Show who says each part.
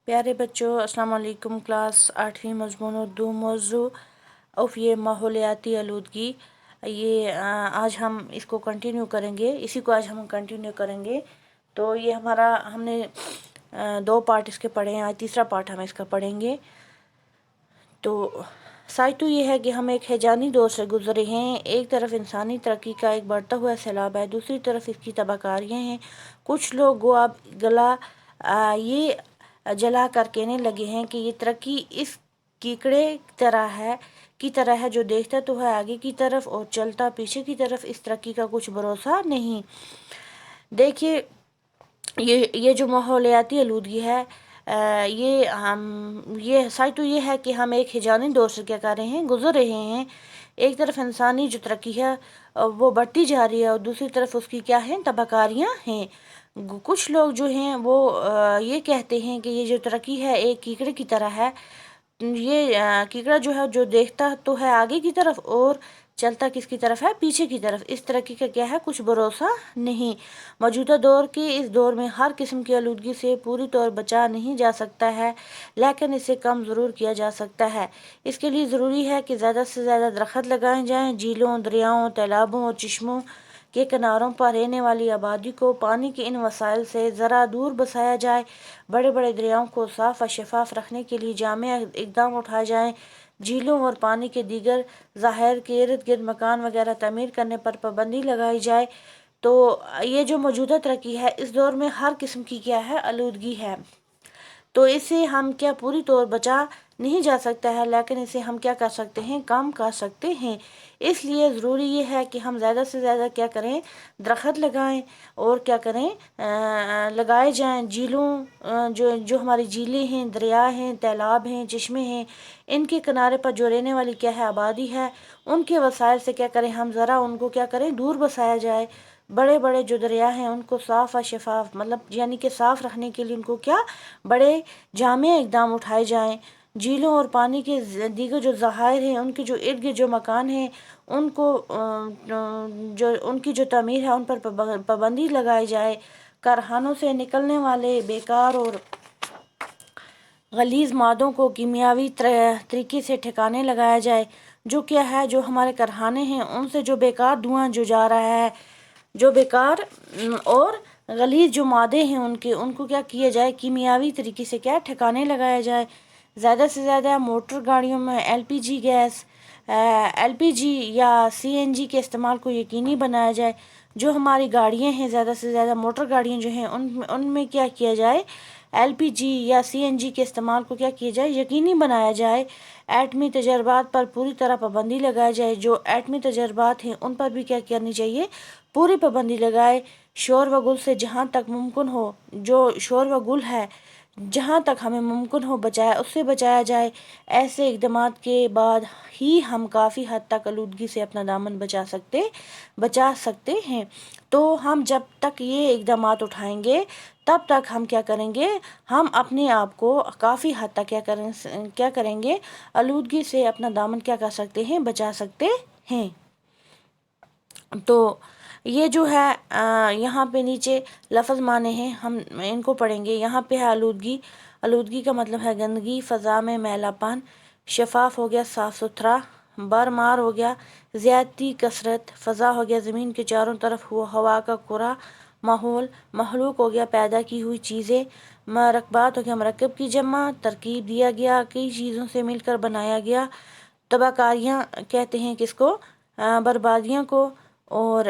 Speaker 1: پیارے بچوں، السلام علیکم۔ کلاس 8ویں مضمون اردو موضوع یہ ماحولیاتی آلودگی، یہ آج ہم اس کو کنٹینیو کریں گے، اسی کو آج ہم کنٹینیو کریں گے۔ تو یہ ہم نے 2 پارٹ اس کے پڑھے ہیں، آج تیسرا پارٹ ہم اس کا پڑھیں گے۔ تو سائتو یہ ہے کہ ہم ایک ہیجانی دور سے گزرے ہیں۔ ایک طرف انسانی ترقی کا ایک بڑھتا ہوا سیلاب ہے، دوسری طرف اس کی تباہ کاریاں ہیں۔ کچھ لوگ گو اب یہ جلا کر کہنے لگے ہیں کہ یہ ترقی اس کیکڑے کی طرح ہے جو دیکھتا تو ہے آگے کی طرف اور چلتا پیچھے کی طرف، اس ترقی کا کچھ بھروسہ نہیں۔ دیکھیے، یہ جو ماحولیاتی آلودگی ہے، یہ سائتو یہ ہے کہ ہم ایک ہیجانی دور سے کیا کر رہے ہیں، گزر رہے ہیں۔ ایک طرف انسانی جو ترقی ہے وہ بڑھتی جا رہی ہے اور دوسری طرف اس کی کیا ہے، تباہ کاریاں ہیں۔ کچھ لوگ جو ہیں وہ یہ کہتے ہیں کہ یہ جو ترقی ہے ایک کیکڑے کی طرح ہے۔ یہ کیکڑا جو ہے جو دیکھتا تو ہے آگے کی طرف اور چلتا کس کی طرف ہے، پیچھے کی طرف۔ اس ترقی کا کیا ہے، کچھ بھروسہ نہیں۔ موجودہ دور کے اس دور میں ہر قسم کی آلودگی سے پوری طور بچا نہیں جا سکتا ہے، لیکن اسے کم ضرور کیا جا سکتا ہے۔ اس کے لیے ضروری ہے کہ زیادہ سے زیادہ درخت لگائے جائیں، جھیلوں، دریاؤں، تالابوں اور چشموں کے کناروں پر رہنے والی آبادی کو پانی کے ان وسائل سے ذرا دور بسایا جائے، بڑے بڑے دریاؤں کو صاف و شفاف رکھنے کے لیے جامع اقدام اٹھائے جائیں، جھیلوں اور پانی کے دیگر ذخائر کے ارد گرد مکان وغیرہ تعمیر کرنے پر پابندی لگائی جائے۔ تو یہ جو موجودہ ترقی ہے اس دور میں ہر قسم کی کیا ہے، آلودگی ہے۔ تو اسے ہم کیا پوری طور بچا نہیں جا سکتا ہے، لیکن اسے ہم کیا کر سکتے ہیں، کم کر سکتے ہیں۔ اس لیے ضروری یہ ہے کہ ہم زیادہ سے زیادہ کیا کریں، درخت لگائیں اور کیا کریں، لگائے جائیں۔ جھیلوں، جو ہماری جھیلیں ہیں، دریا ہیں، تالاب ہیں، چشمے ہیں، ان کے کنارے پر جو رہنے والی کیا ہے، آبادی ہے، ان کے وسائل سے کیا کریں، ہم ذرا ان کو کیا کریں، دور بسایا جائے۔ بڑے بڑے جو دریا ہیں ان کو صاف و شفاف یعنی کہ صاف رکھنے کے لیے ان کو کیا بڑے جامع اقدام اٹھائے جائیں۔ جھیلوں اور پانی کے دیگر جو ذخائر ہیں ان کے جو ارد گرد جو مکان ہیں ان کی جو تعمیر ہے ان پر پابندی لگائی جائے۔ کارخانوں سے نکلنے والے بیکار اور غلیظ مادوں کو کیمیاوی طریقے سے ٹھکانے لگایا جائے۔ جو کیا ہے، جو ہمارے کارخانے ہیں ان سے جو بیکار دھواں جو جا رہا ہے، جو بیکار اور غلیظ جو مادے ہیں ان کو کیا کیا جائے، کیمیاوی طریقے سے کیا ٹھکانے لگایا جائے۔ زیادہ سے زیادہ موٹر گاڑیوں میں ایل پی جی یا CNG کے استعمال کو یقینی بنایا جائے۔ جو ہماری گاڑیاں ہیں، زیادہ سے زیادہ موٹر گاڑیاں جو ہیں ان میں کیا کیا جائے، LPG یا CNG کے استعمال کو کیا کیا جائے، یقینی بنایا جائے۔ ایٹمی تجربات پر پوری طرح پابندی لگائی جائے۔ جو ایٹمی تجربات ہیں ان پر بھی کیا کرنی چاہیے، پوری پابندی لگائے۔ شور و گل سے جہاں تک ممکن ہو، جو شور و گل ہے جہاں تک ہمیں ممکن ہو اس سے بچایا جائے۔ ایسے اقدامات کے بعد ہی ہم کافی حد تک آلودگی سے اپنا دامن بچا سکتے ہیں۔ تو ہم جب تک یہ اقدامات اٹھائیں گے تب تک ہم کیا کریں گے، ہم اپنے آپ کو کافی حد تک کیا کریں گے، آلودگی سے اپنا دامن کیا کر سکتے ہیں، بچا سکتے ہیں۔ تو یہ جو ہے یہاں پہ نیچے لفظ معنی ہیں، ہم ان کو پڑھیں گے۔ یہاں پہ ہے آلودگی۔ آلودگی کا مطلب ہے گندگی، فضا میں میلا پن۔ شفاف ہو گیا صاف ستھرا، بارمار ہو گیا زیادتی کثرت، فضا ہو گیا زمین کے چاروں طرف ہوا کا کرہ ماحول، مخلوق ہو گیا پیدا کی ہوئی چیزیں، مرکبات ہو گیا مرکب کی جمع، ترکیب دیا گیا کئی چیزوں سے مل کر بنایا گیا، تباہ کاریاں کہتے ہیں کس کو، بربادیوں کو، اور